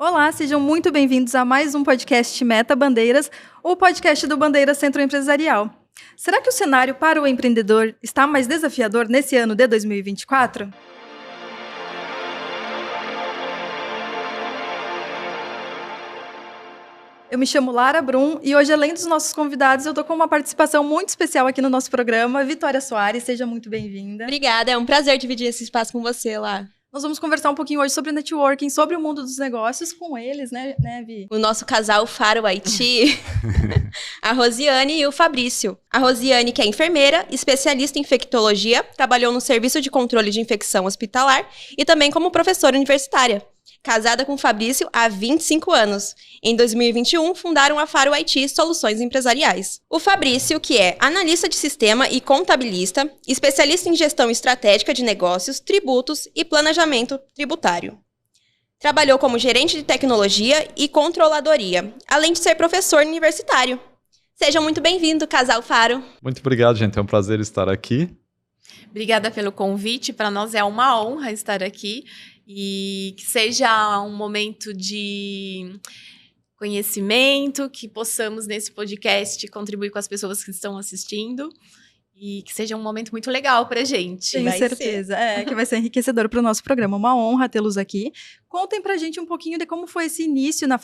Olá, sejam muito bem-vindos a mais um podcast Meta Bandeiras, o podcast do Bandeira Centro Empresarial. Será que o cenário para o empreendedor está mais desafiador nesse ano de 2024? Eu me chamo Lara Brum e hoje, além dos nossos convidados, eu estou com uma participação muito especial aqui no nosso programa. Vitória Soares, seja muito bem-vinda. Obrigada, é um prazer dividir esse espaço com você, Lá. Nós vamos conversar um pouquinho hoje sobre networking, sobre o mundo dos negócios com eles, né, Vi? O nosso casal Faro Haiti, a Rosiane e o Fabrício. A Rosiane, que é enfermeira, especialista em infectologia, trabalhou no Serviço de Controle de Infecção Hospitalar e também como professora universitária. Casada com o Fabrício há 25 anos. Em 2021, fundaram a Faro Haiti Soluções Empresariais. O Fabrício, que é analista de sistema e contabilista, especialista em gestão estratégica de negócios, tributos e planejamento tributário. Trabalhou como gerente de tecnologia e controladoria, além de ser professor universitário. Sejam muito bem-vindos, casal Faro. Muito obrigado, gente. É um prazer estar aqui. Obrigada pelo convite. Para nós é uma honra estar aqui e que seja um momento de conhecimento, que possamos nesse podcast contribuir com as pessoas que estão assistindo e que seja um momento muito legal para a gente. Tenho certeza, que vai ser enriquecedor para o nosso programa. Uma honra tê-los aqui. Contem pra gente um pouquinho de como foi esse início da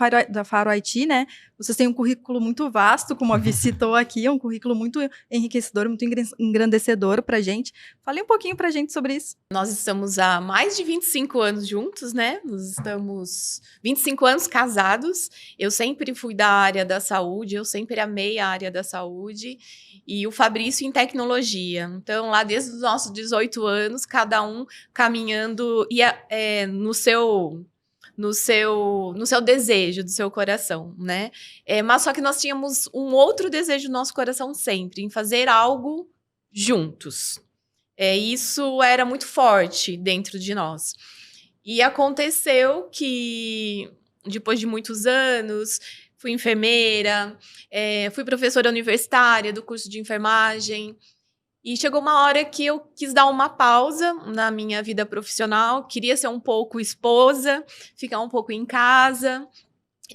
Faro Haiti, né? Vocês têm um currículo muito vasto, como a Vi citou aqui, um currículo muito enriquecedor, muito engrandecedor pra gente. Fale um pouquinho pra gente sobre isso. Nós estamos há mais de 25 anos juntos, né? Nós estamos 25 anos casados. Eu sempre fui da área da saúde, eu sempre amei a área da saúde. E o Fabrício em tecnologia. Então, lá desde os nossos 18 anos, cada um caminhando no seu desejo, do seu coração, né? Mas só que nós tínhamos um outro desejo no nosso coração sempre, em fazer algo juntos. Isso era muito forte dentro de nós. E aconteceu que, depois de muitos anos, fui enfermeira, fui professora universitária do curso de enfermagem. E chegou uma hora que eu quis dar uma pausa na minha vida profissional, queria ser um pouco esposa, ficar um pouco em casa.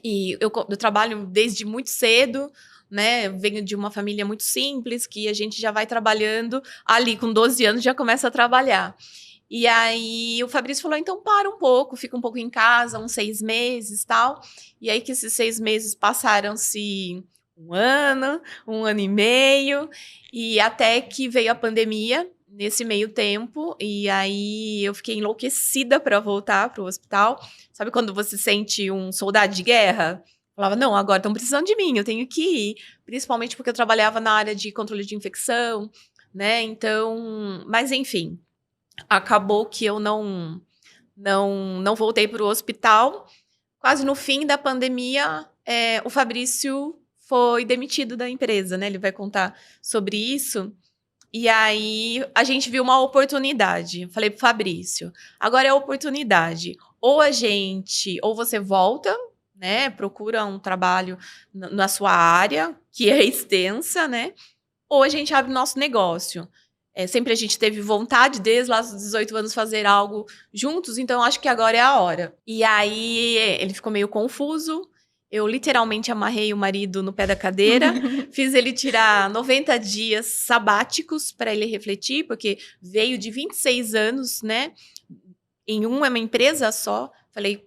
E eu trabalho desde muito cedo, né? Eu venho de uma família muito simples, que a gente já vai trabalhando ali, com 12 anos já começa a trabalhar. E aí o Fabrício falou, então para um pouco, fica um pouco em casa, uns 6 meses e tal. E aí que esses 6 meses passaram-se um ano e meio, e até que veio a pandemia nesse meio tempo, e aí eu fiquei enlouquecida para voltar para o hospital. Sabe quando você sente um soldado de guerra? Falava, não, agora estão precisando de mim, eu tenho que ir. Principalmente porque eu trabalhava na área de controle de infecção, né? Então, mas enfim, acabou que eu não voltei para o hospital. Quase no fim da pandemia, o Fabrício foi demitido da empresa, né? Ele vai contar sobre isso. E aí, a gente viu uma oportunidade. Falei pro Fabrício, agora é a oportunidade. Ou você volta, né? Procura um trabalho na sua área, que é extensa, né? Ou a gente abre nosso negócio. Sempre a gente teve vontade, desde lá dos 18 anos, fazer algo juntos, então acho que agora é a hora. E aí, ele ficou meio confuso. Eu literalmente amarrei o marido no pé da cadeira, fiz ele tirar 90 dias sabáticos para ele refletir, porque veio de 26 anos, né? Em uma empresa só. Falei,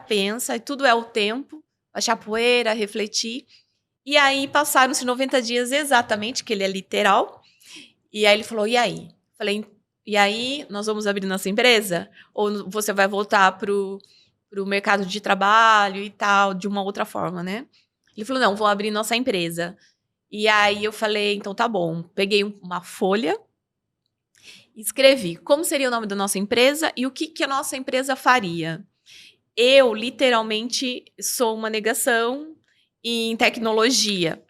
pensa, tudo é o tempo, baixar poeira, refletir. E aí passaram-se 90 dias exatamente, que ele é literal. E aí ele falou, e aí? Falei, e aí, nós vamos abrir nossa empresa? Ou você vai voltar pro mercado de trabalho e tal, de uma outra forma, né? Ele falou, não, vou abrir nossa empresa. E aí eu falei, então tá bom. Peguei uma folha, escrevi como seria o nome da nossa empresa e o que a nossa empresa faria. Eu, literalmente, sou uma negação em tecnologia,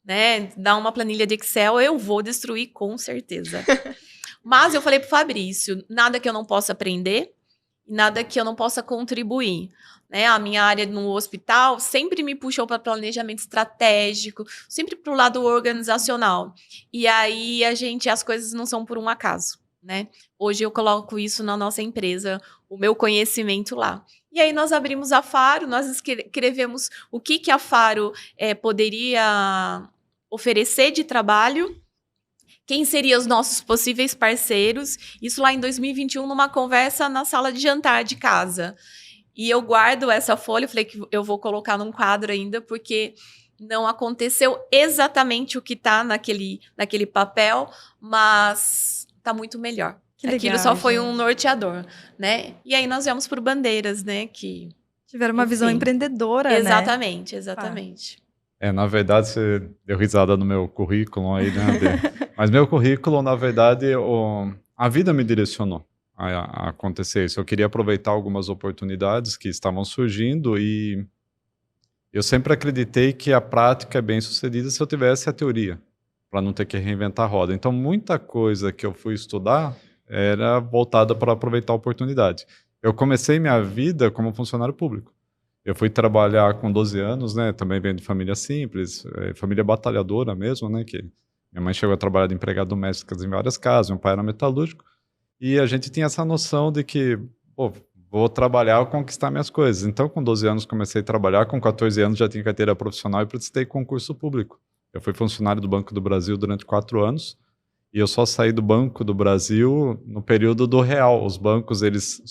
né? Dar uma planilha de Excel, eu vou destruir com certeza. Mas eu falei pro Fabrício, nada que eu não possa aprender, nada que eu não possa contribuir, né? A minha área no hospital sempre me puxou para planejamento estratégico, sempre para o lado organizacional. E aí as coisas não são por um acaso, né? Hoje eu coloco isso na nossa empresa, o meu conhecimento lá. E aí nós abrimos a Faro, nós escrevemos o que a Faro poderia oferecer de trabalho, quem seriam os nossos possíveis parceiros, isso lá em 2021, numa conversa na sala de jantar de casa. E eu guardo essa folha, eu falei que eu vou colocar num quadro ainda, porque não aconteceu exatamente o que está naquele papel, mas está muito melhor. Que legal, aquilo só foi gente. um norteador, né? E aí nós viemos por Bandeiras, né? Que Tiveram uma visão enfim. Empreendedora, né? Exatamente. Na verdade, você deu risada no meu currículo aí, né, Dê? Mas meu currículo, na verdade, a vida me direcionou a acontecer isso. Eu queria aproveitar algumas oportunidades que estavam surgindo e eu sempre acreditei que a prática é bem sucedida se eu tivesse a teoria, para não ter que reinventar a roda. Então, muita coisa que eu fui estudar era voltada para aproveitar a oportunidade. Eu comecei minha vida como funcionário público. Eu fui trabalhar com 12 anos, né? Também venho de família simples, família batalhadora mesmo, né? Que minha mãe chegou a trabalhar de empregada doméstica em várias casas, meu pai era metalúrgico. E a gente tinha essa noção de que, pô, vou trabalhar ou conquistar minhas coisas. Então, com 12 anos comecei a trabalhar, com 14 anos já tinha carteira profissional e prestei concurso público. Eu fui funcionário do Banco do Brasil durante 4 anos e eu só saí do Banco do Brasil no período do real. Os bancos, eles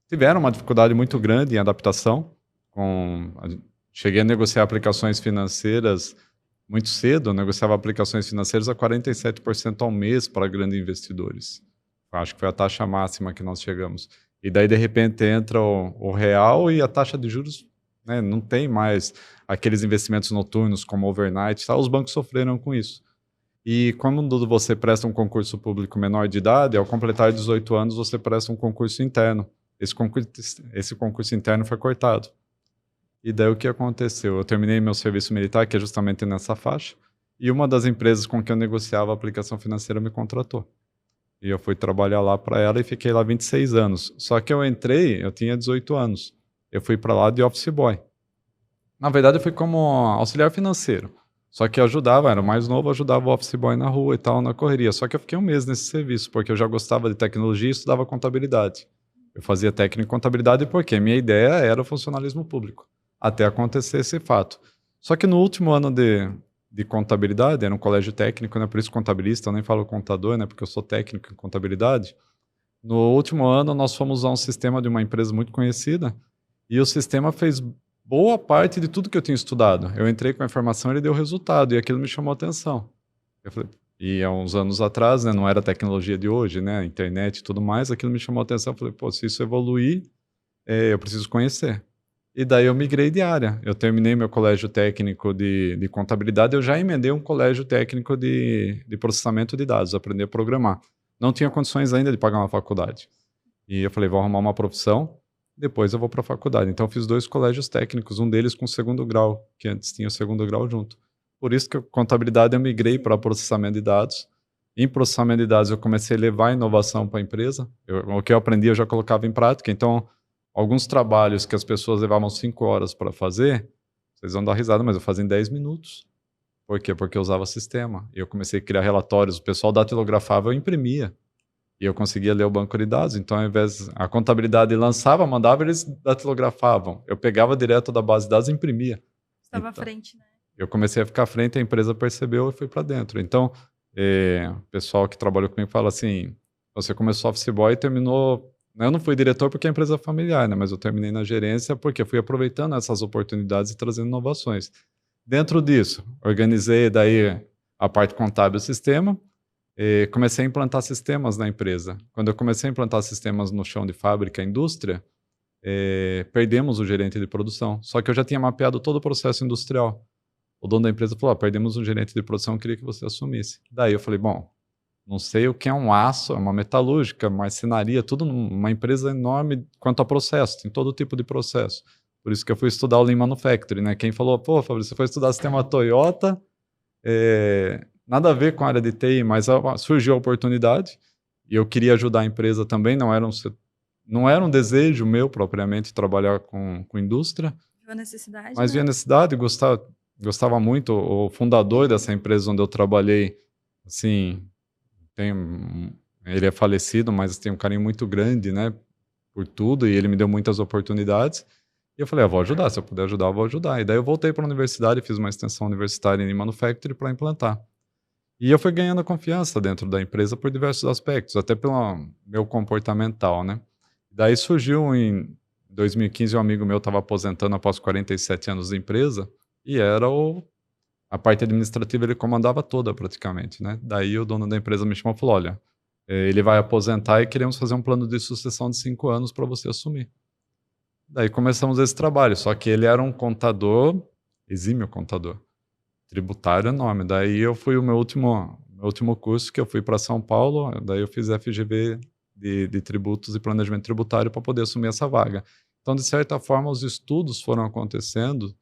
tiveram uma dificuldade muito grande em adaptação. Cheguei a negociar aplicações financeiras muito cedo, eu negociava aplicações financeiras a 47% ao mês para grandes investidores. Acho que foi a taxa máxima que nós chegamos. E daí, de repente, entra o real e a taxa de juros, né, não tem mais aqueles investimentos noturnos como overnight. Os bancos sofreram com isso. E quando você presta um concurso público menor de idade, ao completar 18 anos, você presta um concurso interno. Esse concurso interno foi cortado. E daí o que aconteceu? Eu terminei meu serviço militar, que é justamente nessa faixa, e uma das empresas com quem eu negociava a aplicação financeira me contratou. E eu fui trabalhar lá para ela e fiquei lá 26 anos. Só que eu tinha 18 anos. Eu fui para lá de office boy. Na verdade, eu fui como auxiliar financeiro. Só que eu ajudava, era o mais novo, ajudava o office boy na rua e tal, na correria. Só que eu fiquei um mês nesse serviço, porque eu já gostava de tecnologia e estudava contabilidade. Eu fazia técnico em contabilidade porque minha ideia era o funcionalismo público, até acontecer esse fato. Só que no último ano de contabilidade, era um colégio técnico, né? Por isso contabilista, eu nem falo contador, né? Porque eu sou técnico em contabilidade. No último ano, nós fomos usar um sistema de uma empresa muito conhecida e o sistema fez boa parte de tudo que eu tinha estudado. Eu entrei com a informação e ele deu resultado e aquilo me chamou a atenção. Eu falei, e há uns anos atrás, né? Não era a tecnologia de hoje, né? Internet e tudo mais, aquilo me chamou a atenção. Eu falei, pô, se isso evoluir, eu preciso conhecer. E daí eu migrei de área. Eu terminei meu colégio técnico de contabilidade, eu já emendei um colégio técnico de processamento de dados, aprender a programar. Não tinha condições ainda de pagar uma faculdade. E eu falei, vou arrumar uma profissão, depois eu vou para a faculdade. Então eu fiz 2 colégios técnicos, um deles com 2º grau, que antes tinha o 2º grau junto. Por isso que a contabilidade eu migrei para processamento de dados. Em processamento de dados eu comecei a levar a inovação para a empresa. O que eu aprendi eu já colocava em prática. Então, alguns trabalhos que as pessoas levavam 5 horas para fazer, vocês vão dar risada, mas eu fazia em 10 minutos. Por quê? Porque eu usava sistema. E eu comecei a criar relatórios, o pessoal datilografava, eu imprimia. E eu conseguia ler o banco de dados. Então, ao invés a contabilidade lançava, mandava, eles datilografavam. Eu pegava direto da base de dados e imprimia. Estava à frente, né? Eu comecei a ficar à frente, a empresa percebeu e fui para dentro. Então, o pessoal que trabalhou comigo fala assim, você começou office boy e terminou... Eu não fui diretor porque é empresa familiar, né? Mas eu terminei na gerência porque fui aproveitando essas oportunidades e trazendo inovações. Dentro disso, organizei daí a parte contábil do sistema e comecei a implantar sistemas na empresa. Quando eu comecei a implantar sistemas no chão de fábrica, indústria, perdemos o gerente de produção. Só que eu já tinha mapeado todo o processo industrial. O dono da empresa falou, perdemos um gerente de produção, eu queria que você assumisse. Daí eu falei, bom, não sei o que é um aço, é uma metalúrgica, marcenaria, tudo uma empresa enorme quanto a processo, tem todo tipo de processo. Por isso que eu fui estudar o Lean Manufacturing, né? Quem falou, pô, Fabrício, você foi estudar sistema Toyota, nada a ver com a área de TI, mas surgiu a oportunidade e eu queria ajudar a empresa também, não era um desejo meu propriamente trabalhar com indústria. Viu a necessidade, mas né? via a necessidade, gostava muito. O fundador dessa empresa onde eu trabalhei, assim, ele é falecido, mas tem um carinho muito grande, né, por tudo, e ele me deu muitas oportunidades. E eu falei, vou ajudar, se eu puder ajudar, eu vou ajudar. E daí eu voltei para a universidade, fiz uma extensão universitária em Manufacturing para implantar. E eu fui ganhando confiança dentro da empresa por diversos aspectos, até pelo meu comportamental, né? Daí surgiu em 2015, um amigo meu estava aposentando após 47 anos de empresa, e era a parte administrativa ele comandava toda praticamente, né? Daí o dono da empresa me chamou e falou, olha, ele vai aposentar e queremos fazer um plano de sucessão de 5 anos para você assumir. Daí começamos esse trabalho, só que ele era um contador, exímio contador, tributário enorme. Daí eu fui o meu último curso, que eu fui para São Paulo, daí eu fiz FGV de tributos e planejamento tributário para poder assumir essa vaga. Então, de certa forma, os estudos foram acontecendo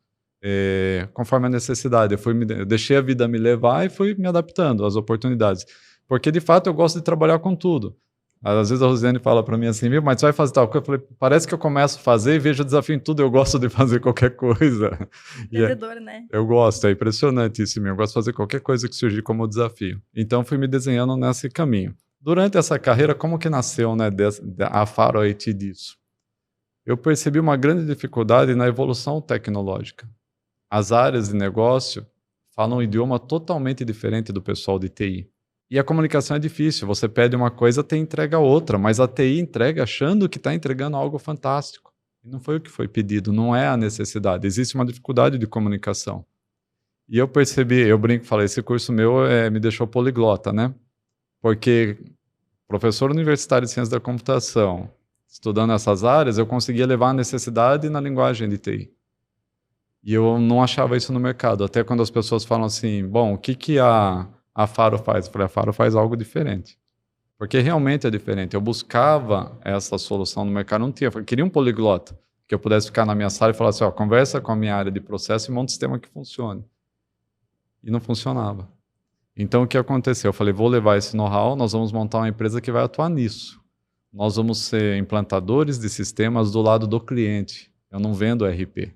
conforme a necessidade. Eu deixei a vida me levar e fui me adaptando às oportunidades. Porque, de fato, eu gosto de trabalhar com tudo. Às vezes a Rosiane fala para mim assim, viu, mas você vai fazer tal coisa? Eu falei, parece que eu começo a fazer e vejo desafio em tudo, eu gosto de fazer qualquer coisa. Empreendedor, né? Eu gosto, é impressionante isso em mim, eu gosto de fazer qualquer coisa que surgir como desafio. Então, fui me desenhando nesse caminho. Durante essa carreira, como que nasceu, né, a Faro IT disso? Eu percebi uma grande dificuldade na evolução tecnológica. As áreas de negócio falam um idioma totalmente diferente do pessoal de TI. E a comunicação é difícil, você pede uma coisa, TI entrega outra, mas a TI entrega achando que está entregando algo fantástico. E não foi o que foi pedido, não é a necessidade, existe uma dificuldade de comunicação. E eu percebi, eu brinco e falei, esse curso meu me deixou poliglota, né? Porque professor universitário de ciência da computação, estudando essas áreas, eu conseguia levar a necessidade na linguagem de TI. E eu não achava isso no mercado, até quando as pessoas falam assim, bom, o que a Faro faz? Eu falei, a Faro faz algo diferente. Porque realmente é diferente. Eu buscava essa solução no mercado, não tinha. Eu queria um poliglota, que eu pudesse ficar na minha sala e falar assim, conversa com a minha área de processo e monta um sistema que funcione. E não funcionava. Então, o que aconteceu? Eu falei, vou levar esse know-how, nós vamos montar uma empresa que vai atuar nisso. Nós vamos ser implantadores de sistemas do lado do cliente. Eu não vendo RP.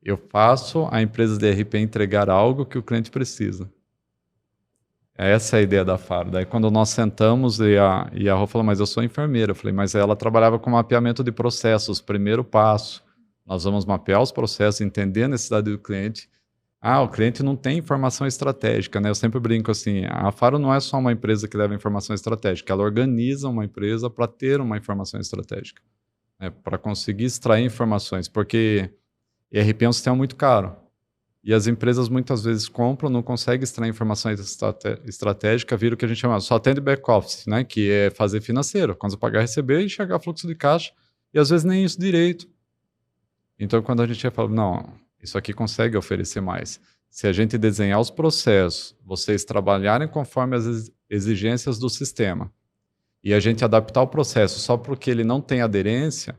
Eu faço a empresa de RP entregar algo que o cliente precisa. Essa é a ideia da Faro. Daí, quando nós sentamos e a Rô falou, mas eu sou enfermeira. Eu falei, mas ela trabalhava com mapeamento de processos, primeiro passo. Nós vamos mapear os processos, entender a necessidade do cliente. O cliente não tem informação estratégica, né? Eu sempre brinco assim, a Faro não é só uma empresa que leva informação estratégica, ela organiza uma empresa para ter uma informação estratégica, né? Para conseguir extrair informações, porque ERP é um sistema muito caro. E as empresas muitas vezes compram, não conseguem extrair informações estratégicas, vira o que a gente chama, só atende back-office, né? Que é fazer financeiro, quando você pagar, receber e enxergar fluxo de caixa, e às vezes nem isso direito. Então, quando a gente fala, não, isso aqui consegue oferecer mais. Se a gente desenhar os processos, vocês trabalharem conforme as exigências do sistema, e a gente adaptar o processo só porque ele não tem aderência,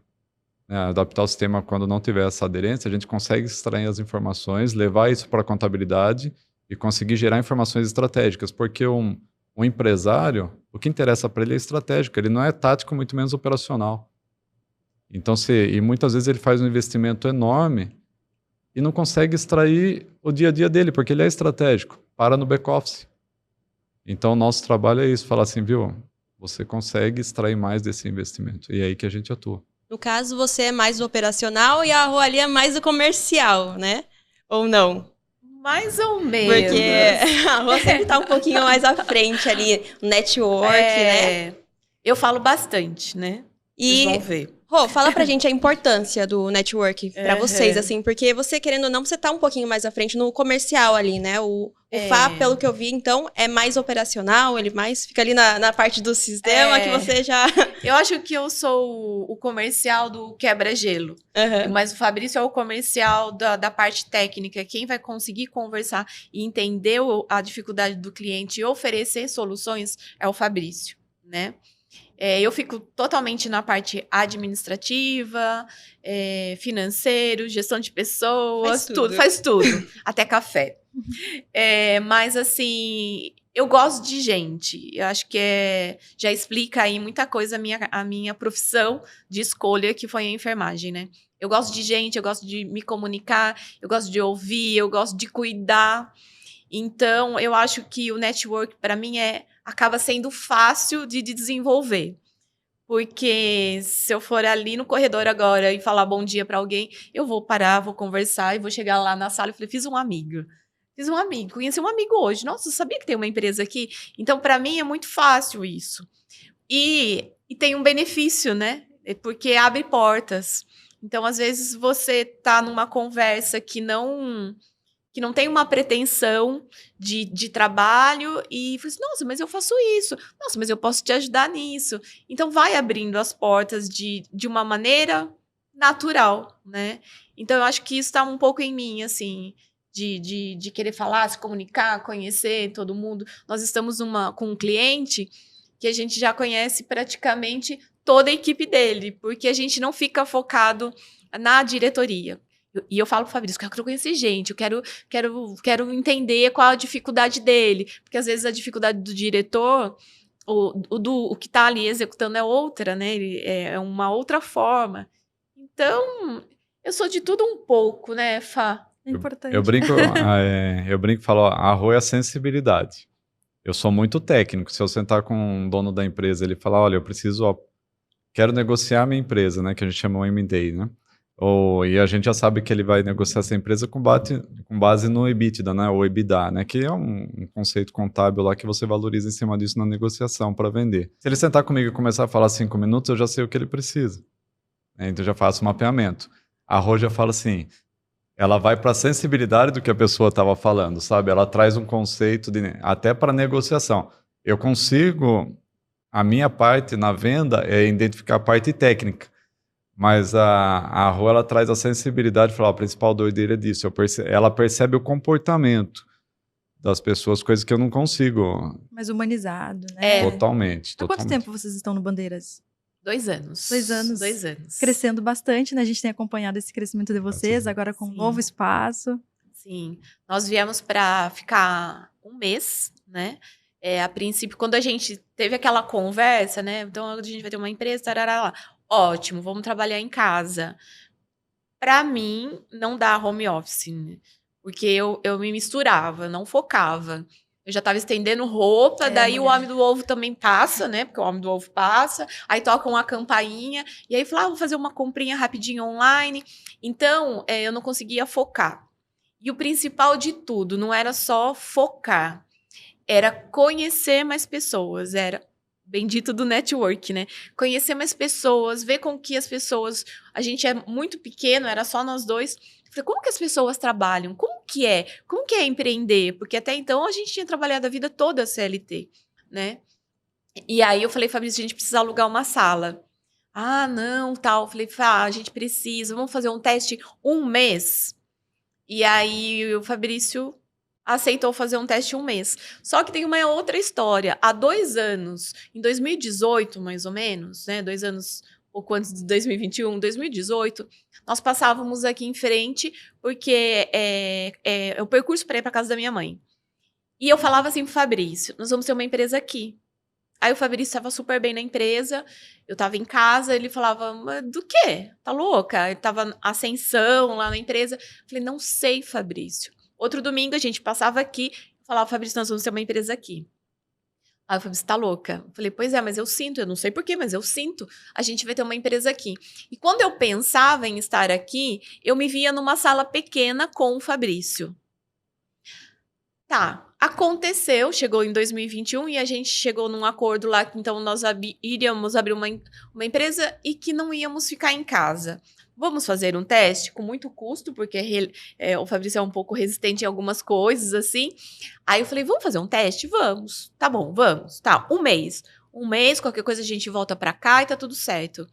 adaptar o sistema quando não tiver essa aderência, a gente consegue extrair as informações, levar isso para a contabilidade e conseguir gerar informações estratégicas, porque um empresário, o que interessa para ele é estratégico, ele não é tático, muito menos operacional. Então, e muitas vezes ele faz um investimento enorme e não consegue extrair o dia a dia dele, porque ele é estratégico, para no back-office. Então, o nosso trabalho é isso, falar assim, viu, você consegue extrair mais desse investimento, e é aí que a gente atua. No caso, você é mais do operacional e a Rô ali é mais do comercial, né? Ou não? Mais ou menos. Porque a Rô sempre tá um pouquinho mais à frente ali, no network, né? Eu falo bastante, né? Vocês vão ver. Rô, fala pra gente a importância do network pra vocês, assim, porque você, querendo ou não, você tá um pouquinho mais à frente no comercial ali, né? O Fá, pelo que eu vi, então, é mais operacional, ele mais fica ali na parte do sistema que você já... Eu acho que eu sou o comercial do quebra-gelo, mas o Fabrício é o comercial da parte técnica, quem vai conseguir conversar e entender a dificuldade do cliente e oferecer soluções é o Fabrício, né? Eu fico totalmente na parte administrativa, financeiro, gestão de pessoas, faz tudo, até café. Mas, assim, eu gosto de gente. Eu acho que já explica aí muita coisa a minha profissão de escolha, que foi a enfermagem, né? Eu gosto de gente, eu gosto de me comunicar, eu gosto de ouvir, eu gosto de cuidar. Então, eu acho que o network, para mim, acaba sendo fácil de desenvolver. Porque se eu for ali no corredor agora e falar bom dia para alguém, eu vou parar, vou conversar e vou chegar lá na sala e falei, fiz um amigo. Conheci um amigo hoje. Nossa, eu sabia que tem uma empresa aqui? Então, para mim, é muito fácil isso. E tem um benefício, né? Porque abre portas. Então, às vezes, você tá numa conversa que não tem uma pretensão de trabalho e fala assim, nossa, mas eu faço isso. Nossa, mas eu posso te ajudar nisso. Então, vai abrindo as portas de uma maneira natural, né? Então, eu acho que isso tá um pouco em mim, assim, de querer falar, se comunicar, conhecer todo mundo. Nós estamos com um cliente que a gente já conhece praticamente toda a equipe dele, porque a gente não fica focado na diretoria. E eu falo pro Fabrício, eu quero conhecer gente, eu quero entender qual a dificuldade dele, porque às vezes a dificuldade do diretor, o que tá ali executando é outra, né? É uma outra forma. Então, eu sou de tudo um pouco, né, Fá? É importante. Eu brinco e falo, ó, a Rô é a sensibilidade. Eu sou muito técnico. Se eu sentar com um dono da empresa, ele falar, olha, eu preciso, ó, quero negociar a minha empresa, né, que a gente chama o M&A, né? E a gente já sabe que ele vai negociar essa empresa com base no EBITDA, né, ou EBITDA, né, que é um conceito contábil lá que você valoriza em cima disso na negociação para vender. Se ele sentar comigo e começar a falar 5 minutos, eu já sei o que ele precisa. Então eu já faço o mapeamento. A Rô já fala assim, ela vai para a sensibilidade do que a pessoa estava falando, sabe? Ela traz um conceito até para negociação. Eu consigo, a minha parte na venda é identificar a parte técnica, mas a Rô, ela traz a sensibilidade, fala, a principal doideira é disso, ela percebe o comportamento das pessoas, coisas que eu não consigo. Mais humanizado, né? Totalmente. Há quanto tempo vocês estão no Bandeiras? 2 anos. 2 anos. 2 anos. Crescendo bastante, né? A gente tem acompanhado esse crescimento de vocês, agora com um novo espaço. Sim. Nós viemos para ficar 1 mês, né? A princípio, quando a gente teve aquela conversa, né? Então, a gente vai ter uma empresa, tarará lá. Ótimo, vamos trabalhar em casa. Para mim, não dá home office, né? Porque eu me misturava, não focava. Eu já estava estendendo roupa, daí o homem do ovo também passa, né? Porque o homem do ovo passa. Aí toca uma campainha. E aí fala, vou fazer uma comprinha rapidinho online. Então, eu não conseguia focar. E o principal de tudo, não era só focar. Era conhecer mais pessoas. Era bendito do network, né? Conhecer mais pessoas, ver com que as pessoas... A gente é muito pequeno, era só nós dois. Falei, como que as pessoas trabalham? Como que é? Como que é empreender? Porque até então a gente tinha trabalhado a vida toda CLT, né? E aí eu falei, Fabrício, a gente precisa alugar uma sala. Ah, não, tal. Eu falei, a gente precisa, vamos fazer um teste 1 mês. E aí o Fabrício aceitou fazer um teste 1 mês. Só que tem uma outra história. Há 2 anos, em 2018, mais ou menos, né? 2 anos... pouco antes de 2021, 2018, nós passávamos aqui em frente, porque é o percurso para ir para casa da minha mãe. E eu falava assim pro Fabrício, nós vamos ter uma empresa aqui. Aí o Fabrício estava super bem na empresa, eu estava em casa, ele falava, mas do quê? Tá louca? Ele estava ascensão lá na empresa. Eu falei, não sei, Fabrício. Outro domingo a gente passava aqui, eu falava, Fabrício, nós vamos ter uma empresa aqui. Aí eu falei, você tá louca? Eu falei, pois é, mas eu sinto, eu não sei porquê, mas eu sinto. A gente vai ter uma empresa aqui. E quando eu pensava em estar aqui, eu me via numa sala pequena com o Fabrício. Tá, aconteceu, chegou em 2021 e a gente chegou num acordo lá que então nós iríamos abrir uma empresa e que não íamos ficar em casa. Vamos fazer um teste com muito custo, porque o Fabrício é um pouco resistente em algumas coisas, assim. Aí eu falei, vamos fazer um teste? Vamos. Tá bom, vamos. Tá, 1 mês. 1 mês, qualquer coisa a gente volta pra cá e tá tudo certo.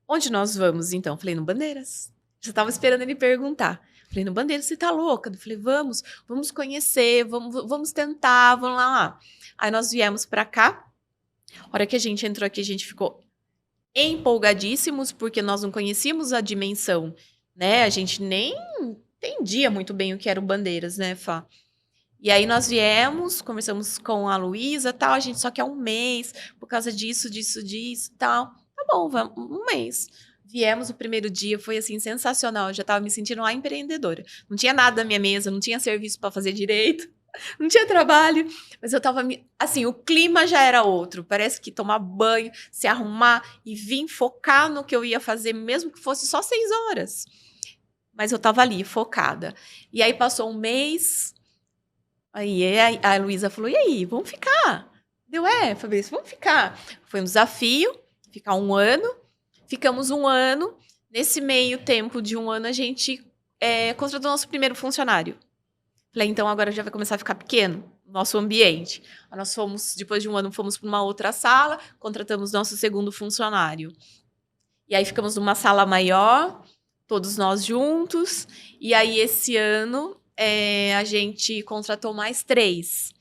Onde nós vamos, então? Falei, no Bandeiras. Já tava esperando ele perguntar. Falei, no Bandeiras, você tá louca? Eu falei, vamos conhecer, vamos tentar, vamos lá. Aí nós viemos pra cá. A hora que a gente entrou aqui, a gente ficou empolgadíssimos, porque nós não conhecíamos a dimensão, né? A gente nem entendia muito bem o que era o Bandeiras, né, Fá? E aí nós viemos, conversamos com a Luísa, tal, a gente só quer 1 mês, por causa disso, tal. Tá bom, vamos, 1 mês. Viemos, o primeiro dia foi, assim, sensacional, eu já tava me sentindo uma empreendedora. Não tinha nada na minha mesa, não tinha serviço para fazer direito. Não tinha trabalho, mas eu tava, assim, o clima já era outro. Parece que tomar banho, se arrumar e vir focar no que eu ia fazer, mesmo que fosse só 6 horas. Mas eu tava ali, focada. E aí passou um mês, aí a Luísa falou, e aí, vamos ficar? Deu, Fabrício, vamos ficar. Foi um desafio, ficar 1 ano. Ficamos 1 ano. Nesse meio tempo de 1 ano, a gente contratou nosso primeiro funcionário. Falei, então agora já vai começar a ficar pequeno o nosso ambiente. Nós fomos, depois de 1 ano, fomos para uma outra sala, contratamos nosso segundo funcionário. E aí ficamos numa sala maior, todos nós juntos. E aí esse ano a gente contratou mais 3.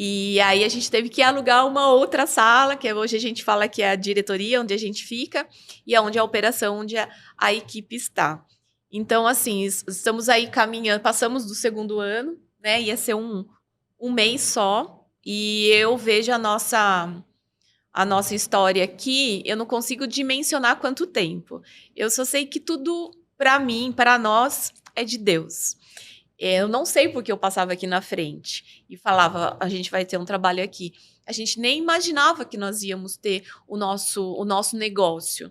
E aí a gente teve que alugar uma outra sala, que hoje a gente fala que é a diretoria, onde a gente fica, e é onde a operação, onde a equipe está. Então, assim, estamos aí caminhando, passamos do 2º ano, né? Ia ser um mês só, e eu vejo a nossa história aqui, eu não consigo dimensionar quanto tempo. Eu só sei que tudo, para mim, para nós, é de Deus. Eu não sei porque eu passava aqui na frente e falava, a gente vai ter um trabalho aqui. A gente nem imaginava que nós íamos ter o nosso negócio.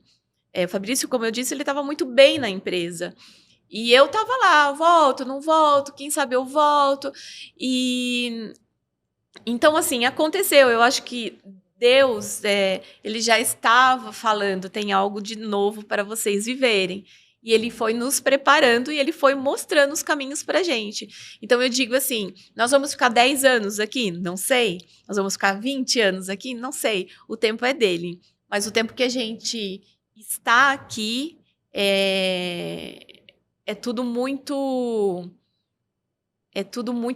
O Fabrício, como eu disse, ele estava muito bem na empresa. E eu estava lá, volto, não volto, quem sabe eu volto. E então, assim, aconteceu. Eu acho que Deus, ele já estava falando, tem algo de novo para vocês viverem. E ele foi nos preparando e ele foi mostrando os caminhos para a gente. Então, eu digo assim, nós vamos ficar 10 anos aqui? Não sei. Nós vamos ficar 20 anos aqui? Não sei. O tempo é dele. Mas o tempo que a gente está aqui é tudo muito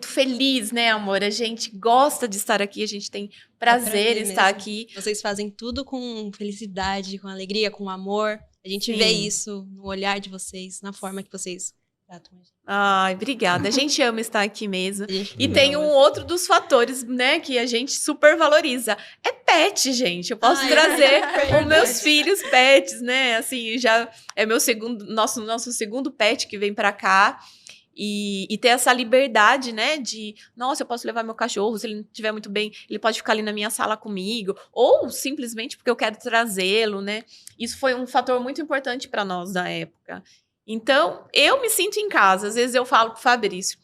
feliz, né, amor? A gente gosta de estar aqui, a gente tem prazer em estar aqui. Vocês fazem tudo com felicidade, com alegria, com amor. A gente vê isso no olhar de vocês, na forma que vocês tratam a gente. Ai, obrigada. A gente ama estar aqui mesmo. E tem um outro dos fatores, né, que a gente super valoriza. É pet, gente. Eu posso trazer os meus filhos pets, né? Assim, já é nosso segundo pet que vem pra cá. E ter essa liberdade, né, de, nossa, eu posso levar meu cachorro, se ele não estiver muito bem, ele pode ficar ali na minha sala comigo, ou simplesmente porque eu quero trazê-lo, né? Isso foi um fator muito importante para nós na época. Então, eu me sinto em casa. Às vezes eu falo pro Fabrício,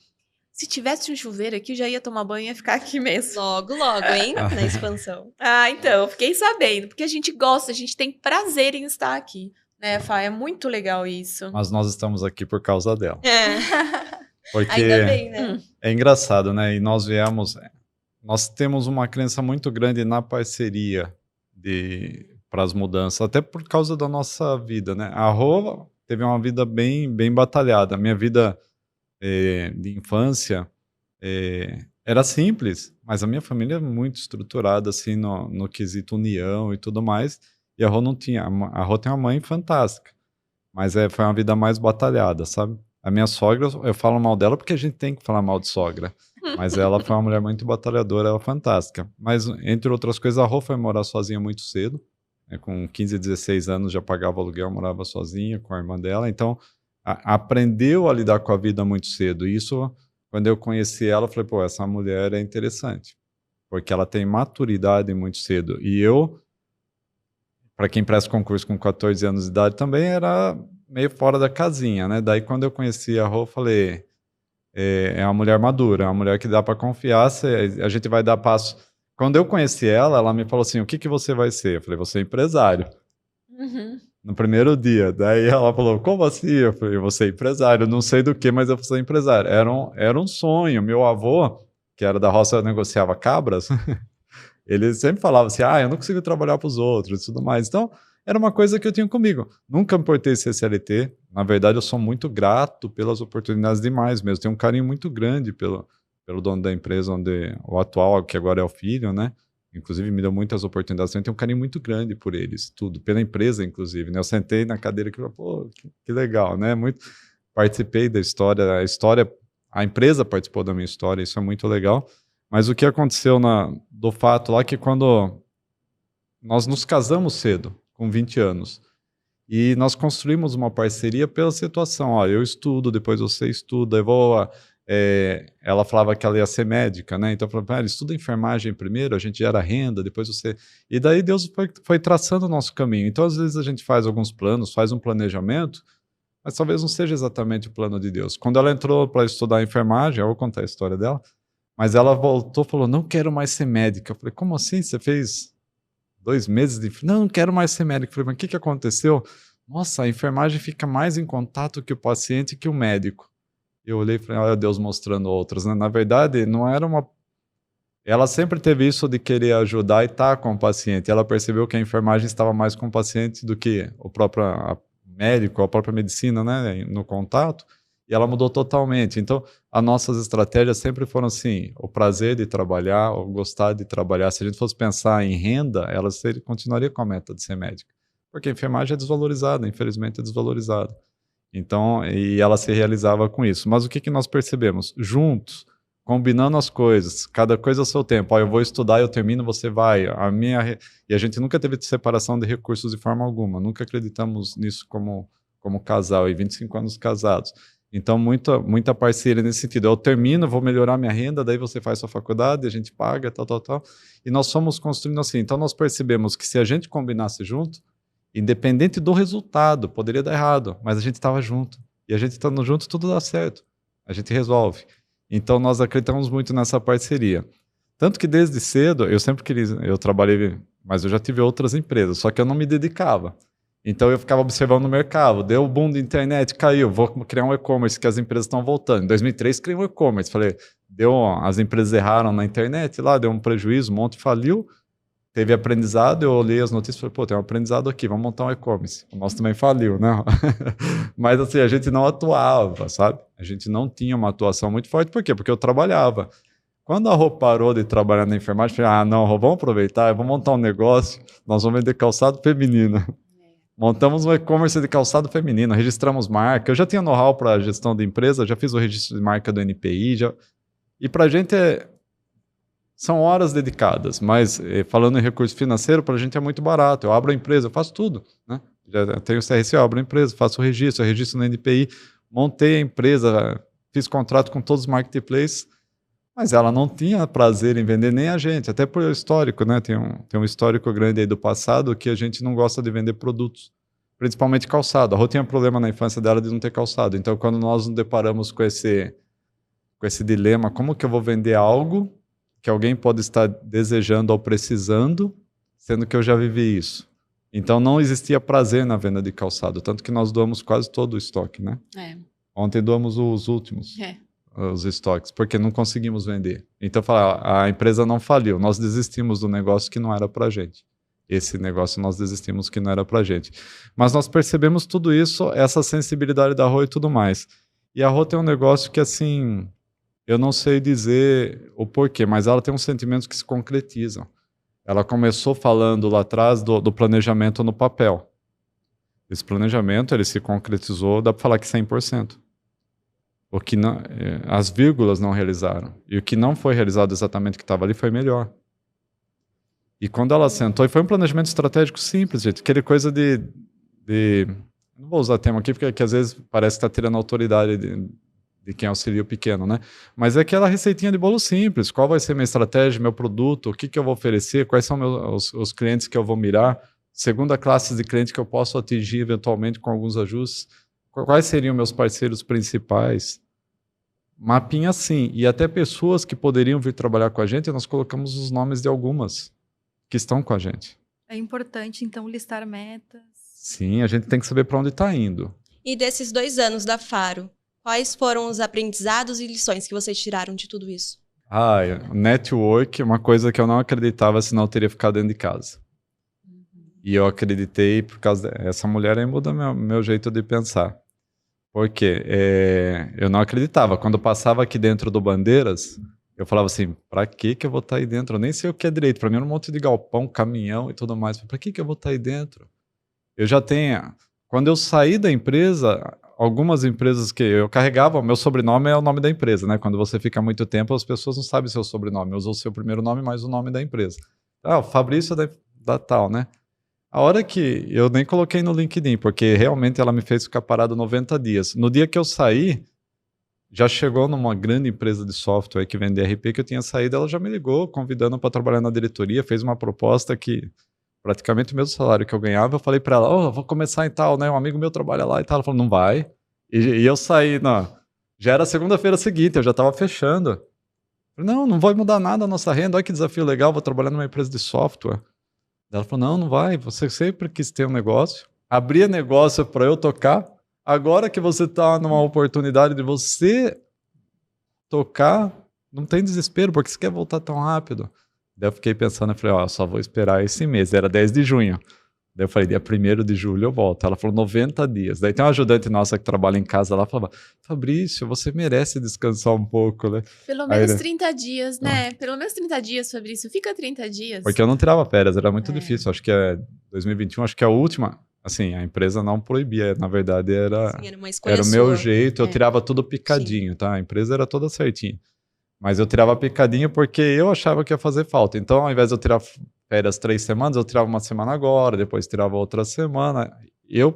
se tivesse um chuveiro aqui, eu já ia tomar banho e ia ficar aqui mesmo. Logo, hein? Na expansão. Então, eu fiquei sabendo, porque a gente gosta, a gente tem prazer em estar aqui. Né, Fá? É muito legal isso. Mas nós estamos aqui por causa dela. Porque ainda bem, né? É engraçado, né? E nós temos uma crença muito grande na parceria para as mudanças, até por causa da nossa vida, né? A Rô teve uma vida bem, bem batalhada. A minha vida de infância era simples, mas a minha família é muito estruturada, assim, no quesito união e tudo mais. E a Rô não tinha. A Rô tem uma mãe fantástica, mas foi uma vida mais batalhada, sabe? A minha sogra, eu falo mal dela porque a gente tem que falar mal de sogra. Mas ela foi uma mulher muito batalhadora, ela é fantástica. Mas, entre outras coisas, a Rô foi morar sozinha muito cedo. Com 15, 16 anos já pagava aluguel, morava sozinha com a irmã dela. Então, aprendeu a lidar com a vida muito cedo. E isso, quando eu conheci ela, eu falei, pô, essa mulher é interessante. Porque ela tem maturidade muito cedo. E eu... Para quem presta concurso com 14 anos de idade, também era meio fora da casinha, né? Daí, quando eu conheci a Rô, eu falei, é uma mulher madura, é uma mulher que dá para confiar, a gente vai dar passo. Quando eu conheci ela me falou assim, o que você vai ser? Eu falei, vou ser empresário. No primeiro dia. Daí ela falou, como assim? Eu falei, eu vou ser empresário, não sei do que, mas eu vou ser empresário. Era um sonho. Meu avô, que era da roça, negociava cabras... Ele sempre falava assim, eu não consigo trabalhar para os outros e tudo mais. Então, era uma coisa que eu tinha comigo. Nunca me importei ser CLT. Na verdade, eu sou muito grato pelas oportunidades demais mesmo. Tenho um carinho muito grande pelo dono da empresa, o atual, que agora é o filho, né? Inclusive, me deu muitas oportunidades. Eu tenho um carinho muito grande por eles, tudo. Pela empresa, inclusive, né? Eu sentei na cadeira e falei, pô, que legal, né? Participei da história. A empresa participou da minha história. Isso é muito legal. Mas o que aconteceu do fato lá que quando nós nos casamos cedo, com 20 anos, e nós construímos uma parceria pela situação. Eu estudo, depois você estuda, ela falava que ela ia ser médica, né? Então eu falava, estuda enfermagem primeiro, a gente gera renda, depois você... E daí Deus foi traçando o nosso caminho. Então às vezes a gente faz alguns planos, faz um planejamento, mas talvez não seja exatamente o plano de Deus. Quando ela entrou para estudar enfermagem, eu vou contar a história dela, mas ela voltou e falou, não quero mais ser médica. Eu falei, como assim? Você fez 2 meses de... Não quero mais ser médica. Eu falei, mas o que aconteceu? Nossa, a enfermagem fica mais em contato que o paciente que o médico. Eu olhei e falei, olha Deus mostrando outros, né? Na verdade, não era uma... Ela sempre teve isso de querer ajudar e estar com o paciente. Ela percebeu que a enfermagem estava mais com o paciente do que o próprio médico, a própria medicina, né? No contato. E ela mudou totalmente. Então, as nossas estratégias sempre foram assim, o prazer de trabalhar, o gostar de trabalhar. Se a gente fosse pensar em renda, ela continuaria com a meta de ser médica. Porque a enfermagem é desvalorizada, infelizmente é desvalorizada. Então, e ela se realizava com isso. Mas o que nós percebemos? Juntos, combinando as coisas, cada coisa ao seu tempo. Ó, eu vou estudar, eu termino, você vai. E a gente nunca teve separação de recursos de forma alguma. Nunca acreditamos nisso como casal, e 25 anos casados. Então, muita parceria nesse sentido. Eu termino, vou melhorar minha renda, daí você faz sua faculdade, a gente paga, tal. E nós fomos construindo assim. Então, nós percebemos que se a gente combinasse junto, independente do resultado, poderia dar errado, mas a gente estava junto. E a gente estando junto, tudo dá certo. A gente resolve. Então, nós acreditamos muito nessa parceria. Tanto que desde cedo, eu sempre eu trabalhei, mas eu já tive outras empresas, só que eu não me dedicava. Então, eu ficava observando o mercado. Deu o boom da internet, caiu, vou criar um e-commerce, que as empresas estão voltando. Em 2003, criei um e-commerce. Falei, as empresas erraram na internet, lá deu um prejuízo, um monte faliu. Teve aprendizado, eu olhei as notícias e falei, pô, tem um aprendizado aqui, vamos montar um e-commerce. O nosso também faliu, né? Mas assim, a gente não atuava, sabe? A gente não tinha uma atuação muito forte. Por quê? Porque eu trabalhava. Quando a Rô parou de trabalhar na enfermagem, eu falei, não, Rô, vamos aproveitar, vamos montar um negócio, nós vamos vender calçado feminino. Montamos um e-commerce de calçado feminino, registramos marca. Eu já tinha know-how para gestão de empresa, já fiz o registro de marca do NPI. E para a gente são horas dedicadas, mas falando em recurso financeiro, para a gente é muito barato. Eu abro a empresa, eu faço tudo, né? Já tenho o CRC, eu abro a empresa, faço o registro no NPI, montei a empresa, fiz contrato com todos os marketplaces, mas ela não tinha prazer em vender nem a gente, até por histórico, né? Tem um histórico grande aí do passado que a gente não gosta de vender produtos, principalmente calçado. A Rô tinha problema na infância dela de não ter calçado, então quando nós nos deparamos com esse dilema, como que eu vou vender algo que alguém pode estar desejando ou precisando, sendo que eu já vivi isso. Então, não existia prazer na venda de calçado, tanto que nós doamos quase todo o estoque, né? Ontem doamos os últimos, os estoques, porque não conseguimos vender. Então, a empresa não faliu, nós desistimos do negócio que não era pra gente. Esse negócio nós desistimos que não era pra gente. Mas nós percebemos tudo isso, essa sensibilidade da Rô e tudo mais. E a Rô tem um negócio que, assim... Eu não sei dizer o porquê, mas ela tem uns sentimentos que se concretizam. Ela começou falando lá atrás do planejamento no papel. Esse planejamento, ele se concretizou, dá para falar que 100%. O que não, as vírgulas não realizaram. E o que não foi realizado exatamente o que estava ali foi melhor. E quando ela sentou, e foi um planejamento estratégico simples, gente. Aquele coisa de não vou usar termo aqui, porque às vezes parece que está tirando a autoridade de quem auxilia o pequeno, né? Mas é aquela receitinha de bolo simples. Qual vai ser minha estratégia, meu produto, o que eu vou oferecer, quais são os clientes que eu vou mirar, segunda classe de cliente que eu posso atingir eventualmente com alguns ajustes, quais seriam meus parceiros principais. Mapinha sim. E até pessoas que poderiam vir trabalhar com a gente, nós colocamos os nomes de algumas que estão com a gente. É importante, então, listar metas. Sim, a gente tem que saber para onde está indo. E desses 2 anos da Faro, quais foram os aprendizados e lições que vocês tiraram de tudo isso? Network é uma coisa que eu não acreditava, senão eu teria ficado dentro de casa. E eu acreditei por causa essa mulher aí muda meu jeito de pensar. Por quê? Eu não acreditava. Quando eu passava aqui dentro do Bandeiras, eu falava assim, pra que eu vou estar aí dentro? Eu nem sei o que é direito. Pra mim era um monte de galpão, caminhão e tudo mais. Pra que eu vou estar aí dentro? Eu já tenho... Quando eu saí da empresa... Algumas empresas que eu carregava, meu sobrenome é o nome da empresa, né? Quando você fica muito tempo, as pessoas não sabem seu sobrenome, usam o seu primeiro nome mais o nome da empresa. O Fabrício da tal, né? A hora que eu nem coloquei no LinkedIn, porque realmente ela me fez ficar parado 90 dias. No dia que eu saí, já chegou numa grande empresa de software que vende ERP que eu tinha saído, ela já me ligou convidando para trabalhar na diretoria, fez uma proposta que praticamente o mesmo salário que eu ganhava, eu falei para ela, vou começar em tal, né, um amigo meu trabalha lá e tal, ela falou, não vai, e eu saí, já era segunda-feira seguinte, eu já estava fechando, eu falei, não vai mudar nada a nossa renda, olha que desafio legal, vou trabalhar numa empresa de software. Ela falou, não vai, você sempre quis ter um negócio, abria negócio para eu tocar, agora que você está numa oportunidade de você tocar, não tem desespero, porque você quer voltar tão rápido. Daí eu fiquei pensando, eu falei, eu só vou esperar esse mês, era 10 de junho. Daí eu falei, dia 1º de julho eu volto. Ela falou, 90 dias. Daí tem uma ajudante nossa que trabalha em casa lá, falava, Fabrício, você merece descansar um pouco, né? Pelo menos 30 dias, né? Pelo menos 30 dias, Fabrício. Fica 30 dias. Porque eu não tirava férias, era muito difícil. Acho que 2021, acho que é a última. Assim, a empresa não proibia, na verdade era uma escolha era o meu sua. jeito, eu tirava tudo picadinho, tá? A empresa era toda certinha. Mas eu tirava picadinho porque eu achava que ia fazer falta. Então, ao invés de eu tirar férias 3 semanas, eu tirava uma semana agora, depois tirava outra semana. Eu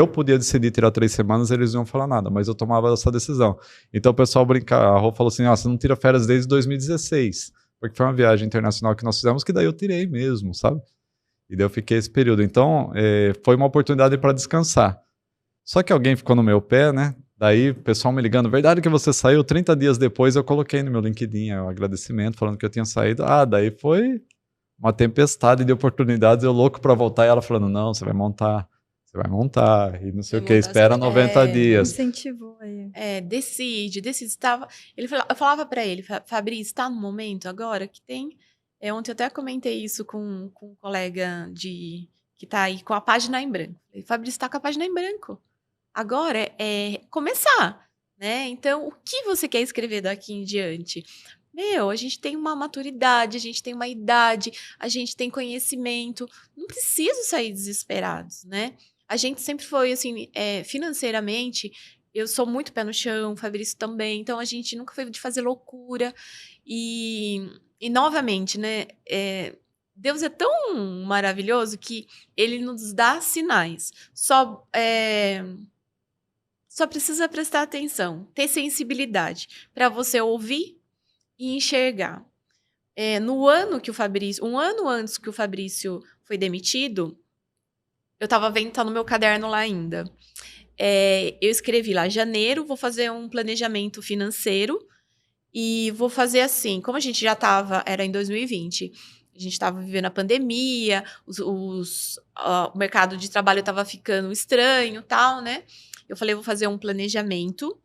podia decidir tirar 3 semanas, eles não iam falar nada, mas eu tomava essa decisão. Então o pessoal brincava, a Rô falou assim, você não tira férias desde 2016, porque foi uma viagem internacional que nós fizemos, que daí eu tirei mesmo, sabe? E daí eu fiquei esse período. Então, foi uma oportunidade para descansar. Só que alguém ficou no meu pé, né? Daí o pessoal me ligando, verdade que você saiu? 30 dias depois eu coloquei no meu LinkedIn o agradecimento, falando que eu tinha saído. Daí foi uma tempestade de oportunidades, eu louco para voltar, e ela falando, não, você vai montar, e não sei o que, espera 90 dias. Incentivou aí. Decide. Eu falava pra ele, Fabrício, tá no momento agora que tem... ontem eu até comentei isso com um colega que tá aí com a página em branco. Fabrício, tá com a página em branco. Agora é começar, né? Então, o que você quer escrever daqui em diante? A gente tem uma maturidade, a gente tem uma idade, a gente tem conhecimento. Não preciso sair desesperados, né? A gente sempre foi, assim, financeiramente, eu sou muito pé no chão, o Fabrício também, então a gente nunca foi de fazer loucura. E novamente, né? Deus é tão maravilhoso que ele nos dá sinais. Só precisa prestar atenção, ter sensibilidade para você ouvir e enxergar. Um ano antes que o Fabrício foi demitido, eu estava vendo, tá no meu caderno lá ainda. Eu escrevi lá, janeiro, vou fazer um planejamento financeiro e vou fazer assim, como a gente já era em 2020, a gente estava vivendo a pandemia, o mercado de trabalho estava ficando estranho, tal, né? Eu falei, vou fazer um planejamento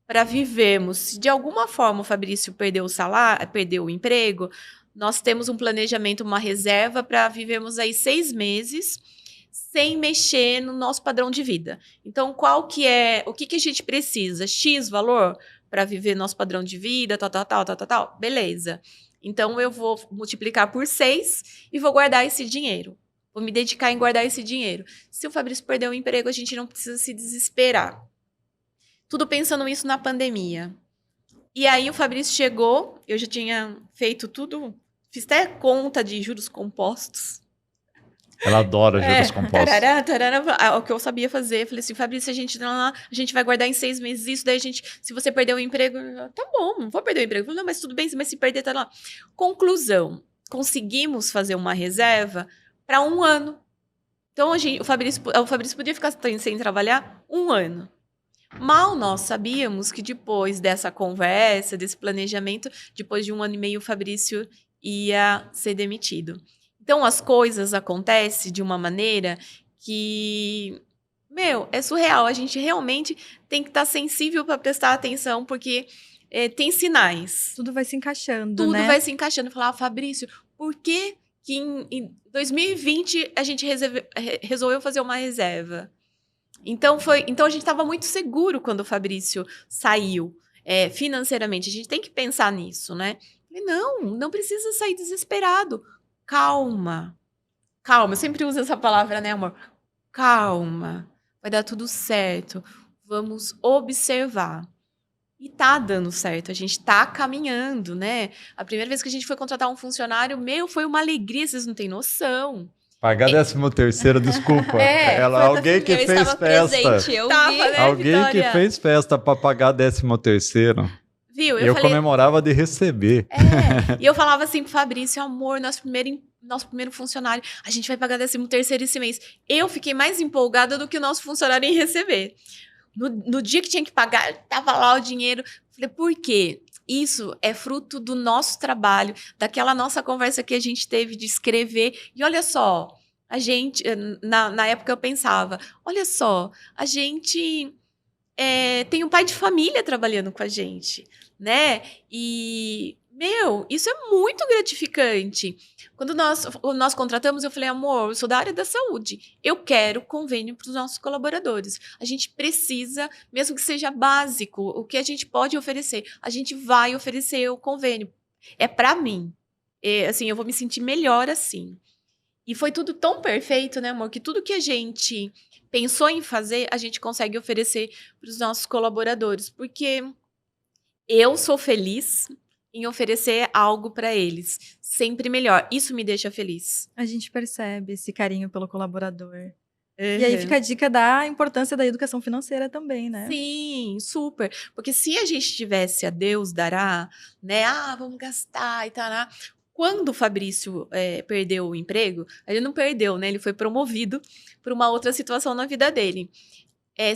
para vivermos. Se de alguma forma o Fabrício perdeu o salário, perdeu o emprego, nós temos um planejamento, uma reserva para vivermos aí 6 meses sem mexer no nosso padrão de vida. Então, o que a gente precisa? X valor para viver nosso padrão de vida, tal. Beleza. Então, eu vou multiplicar por 6 e vou guardar esse dinheiro. Vou me dedicar em guardar esse dinheiro. Se o Fabrício perder o emprego, a gente não precisa se desesperar. Tudo pensando isso na pandemia. E aí o Fabrício chegou, eu já tinha feito tudo, fiz até conta de juros compostos. Ela adora juros compostos. O que eu sabia fazer. Falei assim, Fabrício, a gente vai guardar em 6 meses isso, daí se você perder o emprego, tá bom, não vou perder o emprego. Eu falei, não, mas tudo bem, mas se perder, tá lá. Conclusão, conseguimos fazer uma reserva para 1 ano. Então, o Fabrício podia ficar sem trabalhar 1 ano. Mal nós sabíamos que depois dessa conversa, desse planejamento, depois de 1 ano e meio, o Fabrício ia ser demitido. Então, as coisas acontecem de uma maneira que, é surreal. A gente realmente tem que estar sensível para prestar atenção, porque tem sinais. Tudo vai se encaixando, Tudo né? vai se encaixando. Falar, Fabrício, por que em 2020 a gente resolveu fazer uma reserva? Então a gente estava muito seguro quando o Fabrício saiu financeiramente. A gente tem que pensar nisso, né? E não precisa sair desesperado. Calma. Eu sempre uso essa palavra, né, amor? Calma. Vai dar tudo certo. Vamos observar. E tá dando certo. A gente tá caminhando, né? A primeira vez que a gente foi contratar um funcionário, foi uma alegria, vocês não têm noção. Pagar 13º, desculpa. Foi Alguém que eu fez estava festa. presente, eu Tava, vi. né? Alguém que Vitória? fez festa para pagar 13º. Viu? Eu falei, comemorava de receber. E eu falava assim pro Fabrício, amor, nosso primeiro funcionário, a gente vai pagar 13º esse mês. Eu fiquei mais empolgada do que o nosso funcionário em receber. No dia que tinha que pagar, tava lá o dinheiro. Falei, por quê? Isso é fruto do nosso trabalho, daquela nossa conversa que a gente teve de escrever. E olha só, a gente, na época eu pensava, olha só, a gente tem um pai de família trabalhando com a gente, né? E, isso é muito gratificante. Quando nós contratamos, eu falei, amor, eu sou da área da saúde. Eu quero convênio para os nossos colaboradores. A gente precisa, mesmo que seja básico, o que a gente pode oferecer, a gente vai oferecer o convênio. É para mim. Assim, eu vou me sentir melhor assim. E foi tudo tão perfeito, né, amor? Que tudo que a gente pensou em fazer, a gente consegue oferecer para os nossos colaboradores. Porque eu sou feliz em oferecer algo para eles. Sempre melhor. Isso me deixa feliz. A gente percebe esse carinho pelo colaborador. E aí fica a dica da importância da educação financeira também, né? Sim, super. Porque se a gente tivesse a Deus dará, né? Vamos gastar e tal. Quando o Fabrício perdeu o emprego, ele não perdeu, né? Ele foi promovido para uma outra situação na vida dele.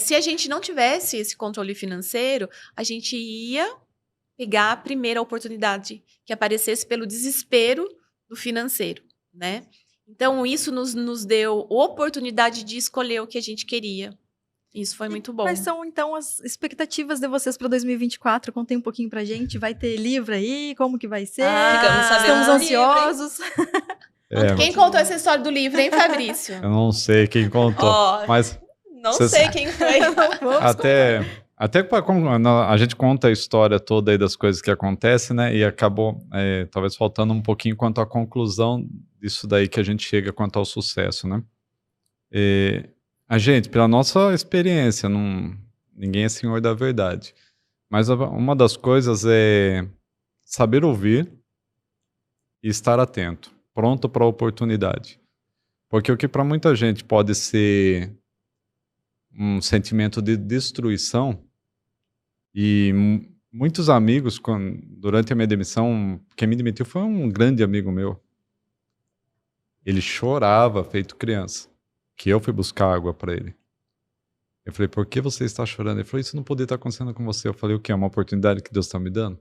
Se a gente não tivesse esse controle financeiro, a gente ia pegar a primeira oportunidade que aparecesse pelo desespero do financeiro, né? Então, isso nos deu oportunidade de escolher o que a gente queria. Isso foi muito bom. Quais são, então, as expectativas de vocês para 2024? Contem um pouquinho pra gente. Vai ter livro aí? Como que vai ser? Ficamos sabendo Estamos do ansiosos. Quem contou essa história do livro, hein, Fabrício? Eu não sei quem contou, mas Não sei quem foi. até a gente conta a história toda aí das coisas que acontecem, né? E acabou talvez faltando um pouquinho quanto à conclusão disso daí que a gente chega quanto ao sucesso, né? A gente, pela nossa experiência, ninguém é senhor da verdade. Mas uma das coisas é saber ouvir e estar atento, pronto para a oportunidade. Porque o que para muita gente pode ser um sentimento de destruição, e muitos amigos, durante a minha demissão, quem me demitiu foi um grande amigo meu. Ele chorava feito criança, que eu fui buscar água para ele. Eu falei, por que você está chorando? Ele falou, isso não poderia estar acontecendo com você. Eu falei, o que? É uma oportunidade que Deus está me dando?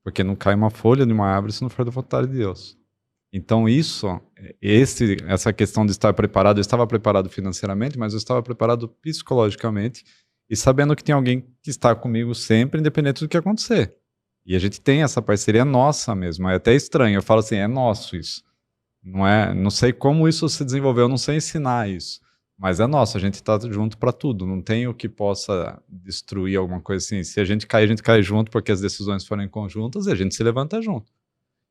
Porque não cai uma folha de uma árvore se não for da vontade de Deus. Então essa questão de estar preparado, eu estava preparado financeiramente, mas eu estava preparado psicologicamente e sabendo que tem alguém que está comigo sempre, independente do que acontecer. E a gente tem essa parceria nossa mesmo, é até estranho, eu falo assim, é nosso isso. Não sei como isso se desenvolveu, eu não sei ensinar isso, mas é nosso, a gente está junto para tudo, não tem o que possa destruir alguma coisa assim. Se a gente cai junto porque as decisões forem conjuntas e a gente se levanta junto.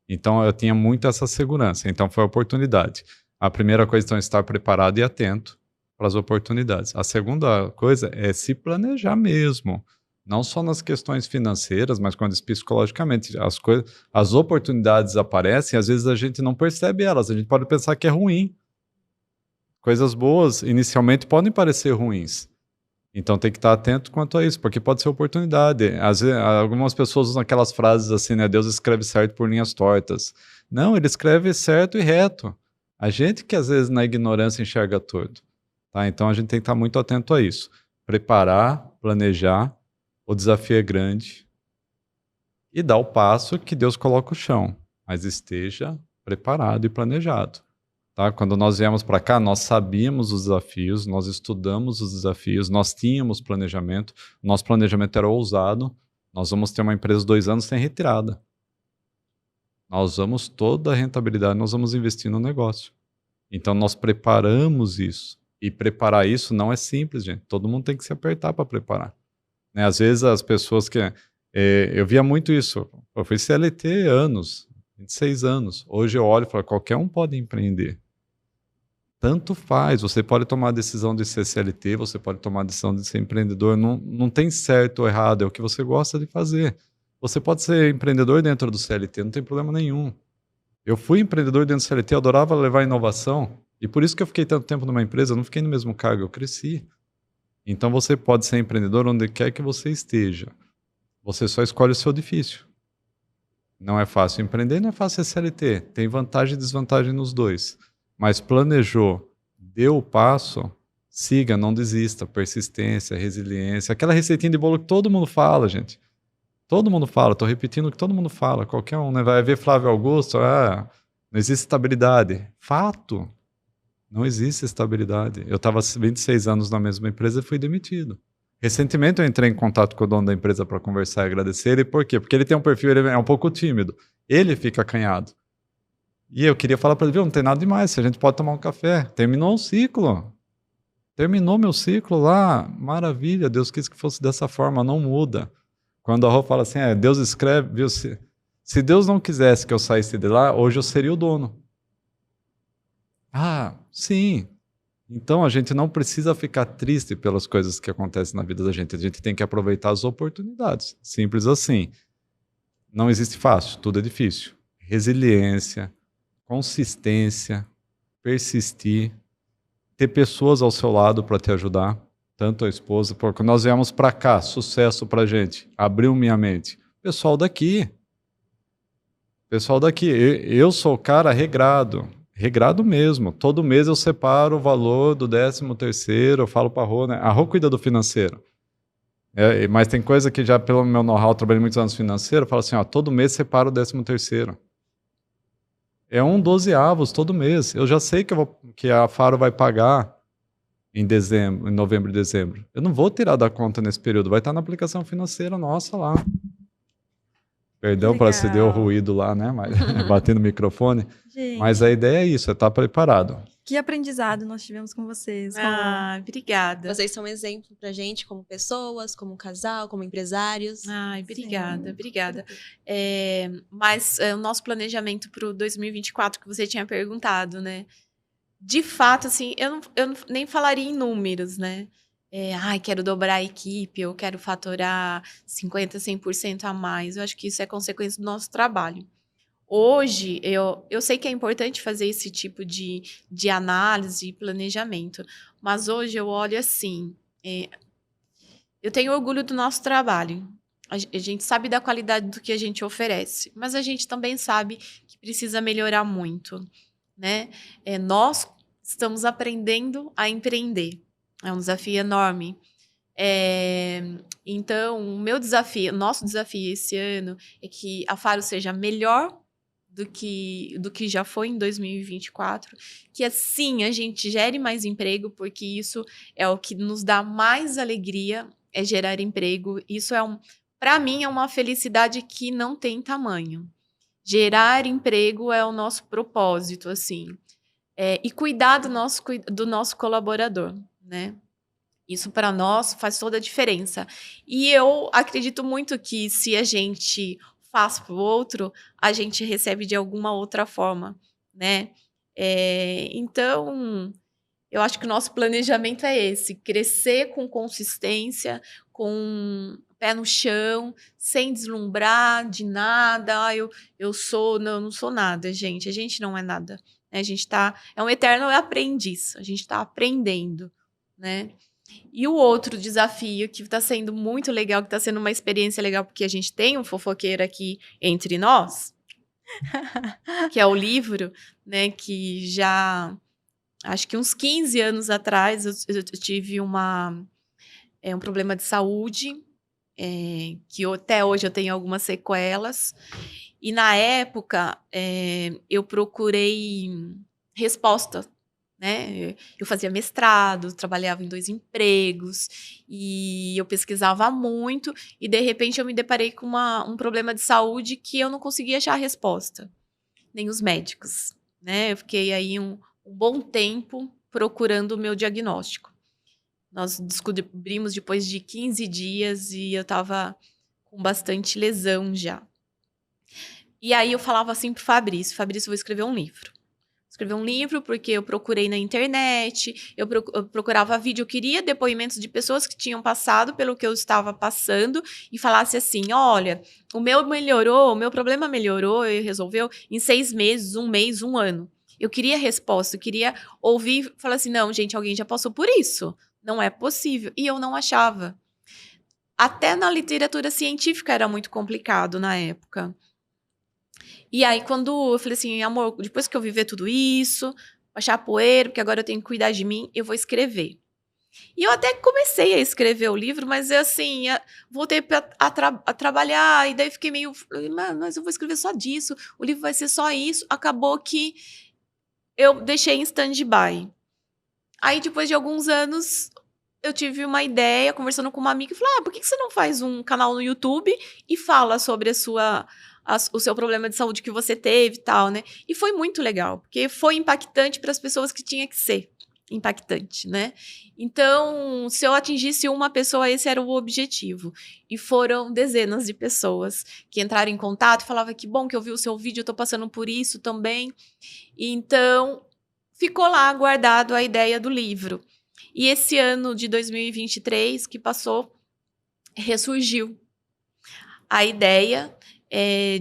Então, eu tinha muito essa segurança. Então, foi a oportunidade. A primeira coisa, então, é estar preparado e atento para as oportunidades. A segunda coisa é se planejar mesmo. Não só nas questões financeiras, mas quando psicologicamente as oportunidades aparecem, às vezes a gente não percebe elas. A gente pode pensar que é ruim. Coisas boas, inicialmente, podem parecer ruins. Então tem que estar atento quanto a isso, porque pode ser oportunidade. Às vezes, algumas pessoas usam aquelas frases assim, né? Deus escreve certo por linhas tortas. Não, ele escreve certo e reto. A gente que às vezes na ignorância enxerga torto. Tá? Então a gente tem que estar muito atento a isso. Preparar, planejar, o desafio é grande. E dar o passo que Deus coloca o chão. Mas esteja preparado e planejado. Tá? Quando nós viemos para cá, nós sabíamos os desafios, nós estudamos os desafios, nós tínhamos planejamento, nosso planejamento era ousado, nós vamos ter uma empresa 2 anos sem retirada. Nós vamos toda a rentabilidade, nós vamos investir no negócio. Então nós preparamos isso. E preparar isso não é simples, gente. Todo mundo tem que se apertar para preparar. Né? Às vezes as pessoas que... eu via muito isso. Eu fui CLT anos, 26 anos. Hoje eu olho e falo, qualquer um pode empreender. Tanto faz, você pode tomar a decisão de ser CLT, você pode tomar a decisão de ser empreendedor, não tem certo ou errado, é o que você gosta de fazer. Você pode ser empreendedor dentro do CLT, não tem problema nenhum. Eu fui empreendedor dentro do CLT, eu adorava levar inovação, e por isso que eu fiquei tanto tempo numa empresa, eu não fiquei no mesmo cargo, eu cresci. Então você pode ser empreendedor onde quer que você esteja. Você só escolhe o seu difícil. Não é fácil empreender, não é fácil ser CLT. Tem vantagem e desvantagem nos dois. Mas planejou, deu o passo, siga, não desista. Persistência, resiliência. Aquela receitinha de bolo que todo mundo fala, gente. Todo mundo fala, estou repetindo o que todo mundo fala. Qualquer um, né? Vai ver Flávio Augusto, não existe estabilidade. Fato. Não existe estabilidade. Eu estava 26 anos na mesma empresa e fui demitido. Recentemente eu entrei em contato com o dono da empresa para conversar e agradecer ele. Por quê? Porque ele tem um perfil, ele é um pouco tímido. Ele fica acanhado. E eu queria falar para ele, viu, não tem nada demais, se a gente pode tomar um café. Terminou um ciclo. Terminou meu ciclo lá. Maravilha, Deus quis que fosse dessa forma, não muda. Quando a Rô fala assim, Deus escreve, viu, se Deus não quisesse que eu saísse de lá, hoje eu seria o dono. Ah, sim. Então a gente não precisa ficar triste pelas coisas que acontecem na vida da gente. A gente tem que aproveitar as oportunidades. Simples assim. Não existe fácil, tudo é difícil. Resiliência, consistência, persistir, ter pessoas ao seu lado para te ajudar, tanto a esposa, porque nós viemos para cá, sucesso pra gente, abriu minha mente. Pessoal daqui, eu sou o cara regrado mesmo. Todo mês eu separo o valor do 13º, eu falo para a Rô, né? A Rô cuida do financeiro. Mas tem coisa que já pelo meu know-how, trabalhei muitos anos financeiro, eu falo assim, todo mês separo o 13º. É 1/12 todo mês. Eu já sei que a Faro vai pagar em novembro e dezembro. Eu não vou tirar da conta nesse período, vai estar na aplicação financeira nossa lá. Perdão para se deu ruído lá, né? Mas, batendo no microfone. Gente, mas a ideia é isso, é estar preparado. que aprendizado nós tivemos com vocês. Obrigada. Vocês são um exemplo pra gente como pessoas, como casal, como empresários. Obrigada, obrigada. Mas o nosso planejamento para o 2024 que você tinha perguntado, né? De fato, assim, eu nem falaria em números, né? Quero dobrar a equipe, eu quero faturar 50%, 100% a mais. Eu acho que isso é consequência do nosso trabalho. Hoje, eu sei que é importante fazer esse tipo de análise e planejamento, mas hoje eu olho assim, eu tenho orgulho do nosso trabalho. A gente sabe da qualidade do que a gente oferece, mas a gente também sabe que precisa melhorar muito, né? Nós estamos aprendendo a empreender. É um desafio enorme. Então, nosso desafio esse ano é que a Faro seja melhor do que já foi em 2024, que assim a gente gere mais emprego, porque isso é o que nos dá mais alegria, é gerar emprego. Isso para mim, é uma felicidade que não tem tamanho. Gerar emprego é o nosso propósito, assim. E cuidar do nosso colaborador, né? Isso para nós faz toda a diferença. E eu acredito muito que se a gente faz para o outro, a gente recebe de alguma outra forma, né? Então, eu acho que o nosso planejamento é esse: crescer com consistência, com pé no chão, sem deslumbrar de nada. Eu não sou nada, gente. A gente não é nada. Né? A gente é um eterno aprendiz. A gente está aprendendo, né? E o outro desafio que está sendo muito legal, que está sendo uma experiência legal, porque a gente tem um fofoqueiro aqui entre nós, que é o livro, né? Que já, acho que uns 15 anos atrás, eu tive um problema de saúde, que até hoje eu tenho algumas sequelas. E na época, eu procurei resposta. Né? Eu fazia mestrado, trabalhava em 2 empregos e eu pesquisava muito e, de repente, eu me deparei com um problema de saúde que eu não conseguia achar a resposta, nem os médicos. Né? Eu fiquei aí um bom tempo procurando o meu diagnóstico. Nós descobrimos depois de 15 dias e eu estava com bastante lesão já. E aí eu falava assim pro Fabrício, eu vou escrever um livro. escrever um livro, porque eu procurei na internet, eu procurava vídeo, eu queria depoimentos de pessoas que tinham passado pelo que eu estava passando e falasse assim, olha, o meu problema melhorou e resolveu em 6 meses, 1 mês, 1 ano. Eu queria resposta, eu queria ouvir, falar assim, não, gente, alguém já passou por isso, não é possível. E eu não achava. Até na literatura científica era muito complicado na época. E aí, quando eu falei assim, amor, depois que eu viver tudo isso, baixar poeira, porque agora eu tenho que cuidar de mim, eu vou escrever. E eu até comecei a escrever o livro, mas eu, assim, voltei a trabalhar, e daí fiquei meio, mas eu vou escrever só disso, o livro vai ser só isso. Acabou que eu deixei em stand-by. Aí, depois de alguns anos, eu tive uma ideia, conversando com uma amiga, e falei, por que você não faz um canal no YouTube e fala sobre o seu problema de saúde que você teve e tal, né? E foi muito legal, porque foi impactante para as pessoas que tinha que ser impactante, né? Então, se eu atingisse uma pessoa, esse era o objetivo. E foram dezenas de pessoas que entraram em contato e falavam que bom que eu vi o seu vídeo, eu tô passando por isso também. E então, ficou lá guardado a ideia do livro. E esse ano de 2023 que passou, ressurgiu a ideia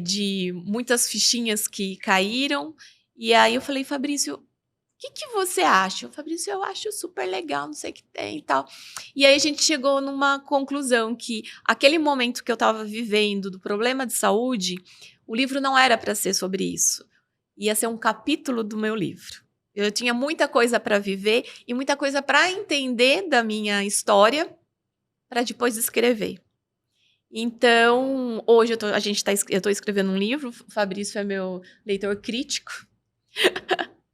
de muitas fichinhas que caíram. E aí eu falei, Fabrício, o que você acha? Fabrício, eu acho super legal, não sei o que tem e tal. E aí a gente chegou numa conclusão que aquele momento que eu estava vivendo do problema de saúde, o livro não era para ser sobre isso. Ia ser um capítulo do meu livro. Eu tinha muita coisa para viver e muita coisa para entender da minha história para depois escrever. Então, hoje eu tô escrevendo um livro, o Fabrício é meu leitor crítico.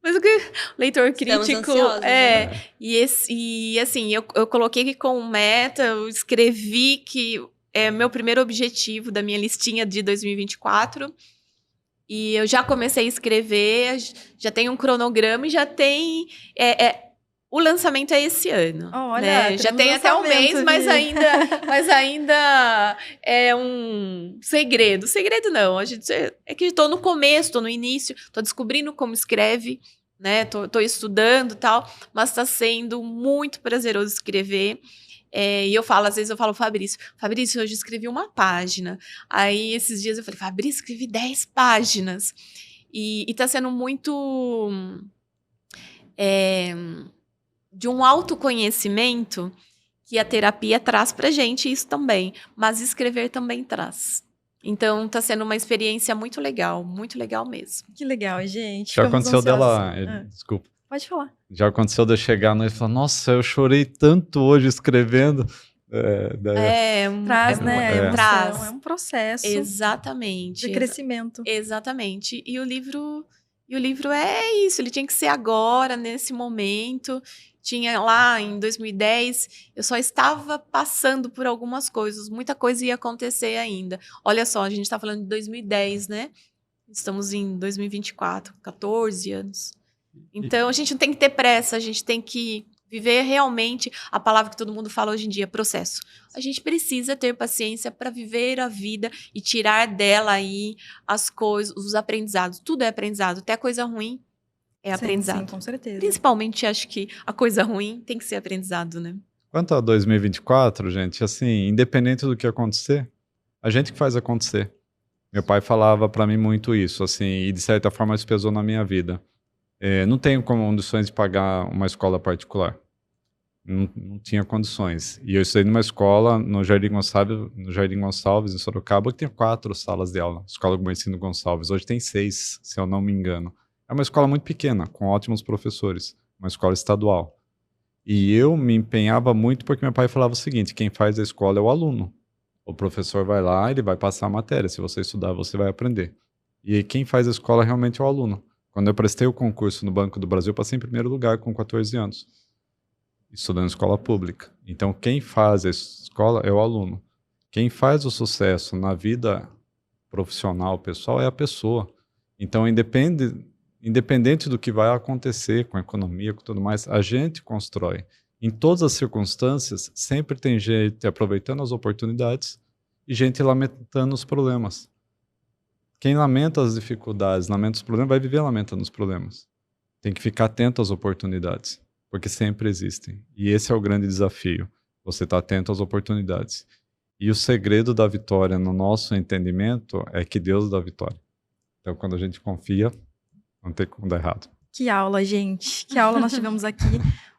Mas o que leitor crítico né? e assim, eu coloquei que com meta, eu escrevi que é meu primeiro objetivo da minha listinha de 2024. E eu já comecei a escrever, já tem um cronograma e já tem o lançamento é esse ano. Olha, né? Já tem até um mês, mas ainda é um segredo. Segredo não, é que estou no começo, estou no início, estou descobrindo como escreve, né? Tô estudando e tal, mas está sendo muito prazeroso escrever. E às vezes eu falo, Fabrício, hoje eu escrevi 1 página. Aí esses dias eu falei, Fabrício, escrevi 10 páginas. E tá sendo muito de um autoconhecimento que a terapia traz pra gente isso também, mas escrever também traz. Então tá sendo uma experiência muito legal mesmo. Que legal, gente. Já Ficamos aconteceu ansiosos. dela, desculpa. Pode falar. Já aconteceu de eu chegar e falar, nossa, eu chorei tanto hoje escrevendo. Traz, né? É. Traz. É um processo Exatamente. de crescimento. Exatamente. E o livro é isso, ele tinha que ser agora, nesse momento. Tinha lá em 2010, eu só estava passando por algumas coisas, muita coisa ia acontecer ainda. Olha só, a gente está falando de 2010, né? Estamos em 2024, 14 anos. Então, a gente não tem que ter pressa, a gente tem que viver realmente a palavra que todo mundo fala hoje em dia, processo. A gente precisa ter paciência para viver a vida e tirar dela aí as coisas, os aprendizados. Tudo é aprendizado, até a coisa ruim é aprendizado. Sim, com certeza. Principalmente, acho que a coisa ruim tem que ser aprendizado, né? Quanto a 2024, gente, assim, independente do que acontecer, a gente que faz acontecer. Meu pai falava para mim muito isso, assim, e de certa forma isso pesou na minha vida. Não tenho condições de pagar uma escola particular. Não tinha condições. E eu estudei numa escola no Jardim Gonçalves, em Sorocaba, que tinha 4 salas de aula. Escola Gumercindo Gonçalves. Hoje tem 6, se eu não me engano. É uma escola muito pequena, com ótimos professores. Uma escola estadual. E eu me empenhava muito porque meu pai falava o seguinte, quem faz a escola é o aluno. O professor vai lá, ele vai passar a matéria. Se você estudar, você vai aprender. E quem faz a escola realmente é o aluno. Quando eu prestei o concurso no Banco do Brasil, eu passei em primeiro lugar com 14 anos, estudando em escola pública. Então, quem faz a escola é o aluno. Quem faz o sucesso na vida profissional, pessoal, é a pessoa. Então, independente do que vai acontecer com a economia, com tudo mais, a gente constrói. Em todas as circunstâncias, sempre tem gente aproveitando as oportunidades e gente lamentando os problemas. Quem lamenta as dificuldades, lamenta os problemas, vai viver lamentando os problemas. tem que ficar atento às oportunidades, porque sempre existem. E esse é o grande desafio, você está atento às oportunidades. E o segredo da vitória, no nosso entendimento, é que Deus dá vitória. Então, quando a gente confia, não tem como dar errado. Que aula, gente. Que aula nós tivemos aqui.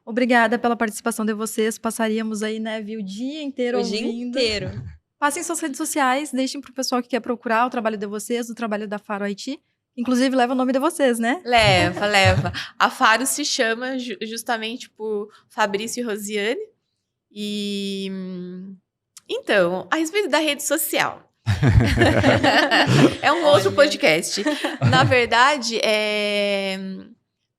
Obrigada pela participação de vocês. Passaríamos aí, né, o dia inteiro O ouvindo. dia inteiro. Passem suas redes sociais, deixem pro pessoal que quer procurar o trabalho de vocês, o trabalho da Faro IT. Inclusive, leva o nome de vocês, né? Leva. A Faro se chama justamente por Fabrício e Rosiane. E então, a respeito da rede social. É um outro podcast. Na verdade,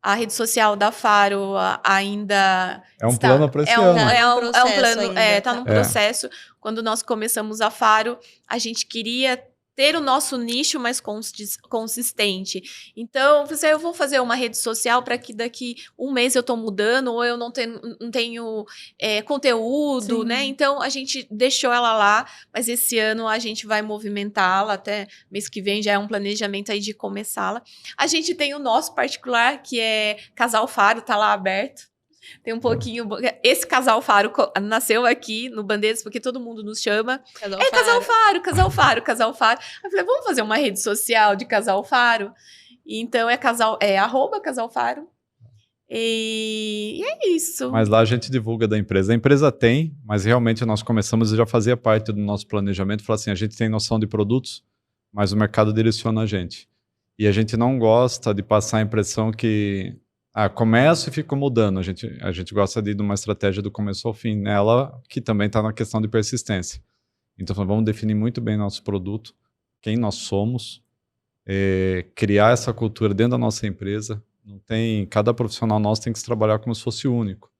a rede social da Faro ainda É um plano para esse ano. É um plano, ainda. está num processo. Quando nós começamos a Faro, a gente queria ter o nosso nicho mais consistente. Então, eu vou fazer uma rede social para que daqui um mês eu estou mudando ou eu não tenho conteúdo, Sim. né? Então, a gente deixou ela lá, mas esse ano a gente vai movimentá-la, até mês que vem já é um planejamento aí de começá-la. A gente tem o nosso particular, que é Casal Faro, tá lá aberto. Tem um pouquinho... Esse Casal Faro nasceu aqui no Bandeiras, porque todo mundo nos chama. Casal Faro. Eu falei, vamos fazer uma rede social de Casal Faro? E então é @Casal Faro. E é isso. Mas lá a gente divulga da empresa. A empresa tem, mas realmente nós começamos e já fazia parte do nosso planejamento. Falar assim, a gente tem noção de produtos, mas o mercado direciona a gente. E a gente não gosta de passar a impressão que começo e fico mudando. A gente gosta de ir numa estratégia do começo ao fim nela, que também está na questão de persistência. Então, vamos definir muito bem nosso produto, quem nós somos, criar essa cultura dentro da nossa empresa. Cada profissional nosso tem que se trabalhar como se fosse único.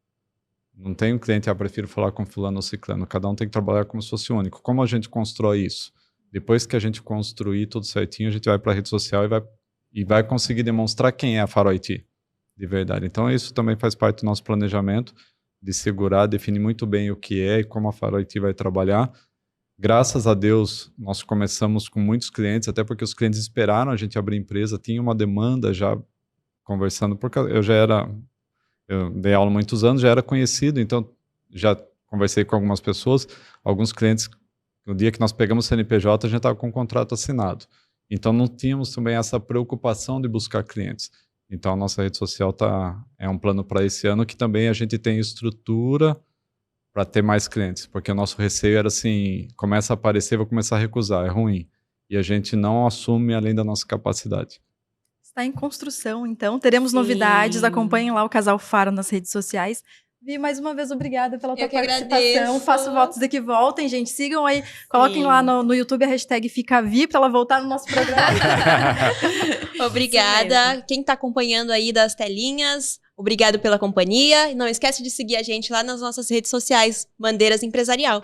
Não tem um cliente, prefiro falar com fulano ou ciclano. Cada um tem que trabalhar como se fosse único. Como a gente constrói isso? Depois que a gente construir tudo certinho, a gente vai para a rede social e vai conseguir demonstrar quem é a Faro IT. De verdade. Então, isso também faz parte do nosso planejamento, de segurar, definir muito bem o que é e como a Faro IT vai trabalhar. Graças a Deus, nós começamos com muitos clientes, até porque os clientes esperaram a gente abrir empresa, tinha uma demanda já conversando, porque eu dei aula há muitos anos, já era conhecido, então já conversei com algumas pessoas, alguns clientes, no dia que nós pegamos o CNPJ, a gente estava com o contrato assinado. Então, não tínhamos também essa preocupação de buscar clientes. Então, a nossa rede social é um plano para esse ano que também a gente tem estrutura para ter mais clientes, porque o nosso receio era assim, começa a aparecer, vou começar a recusar, é ruim. E a gente não assume além da nossa capacidade. Está em construção, então. Teremos novidades, acompanhem lá o Casal Faro nas redes sociais. Vi, mais uma vez, obrigada pela tua participação. Agradeço. Faço votos de que voltem, gente. Sigam aí, coloquem lá no YouTube a hashtag FicaVi para ela voltar no nosso programa. Obrigada. Quem está acompanhando aí das telinhas, obrigado pela companhia. E não esquece de seguir a gente lá nas nossas redes sociais, Bandeiras Empresarial.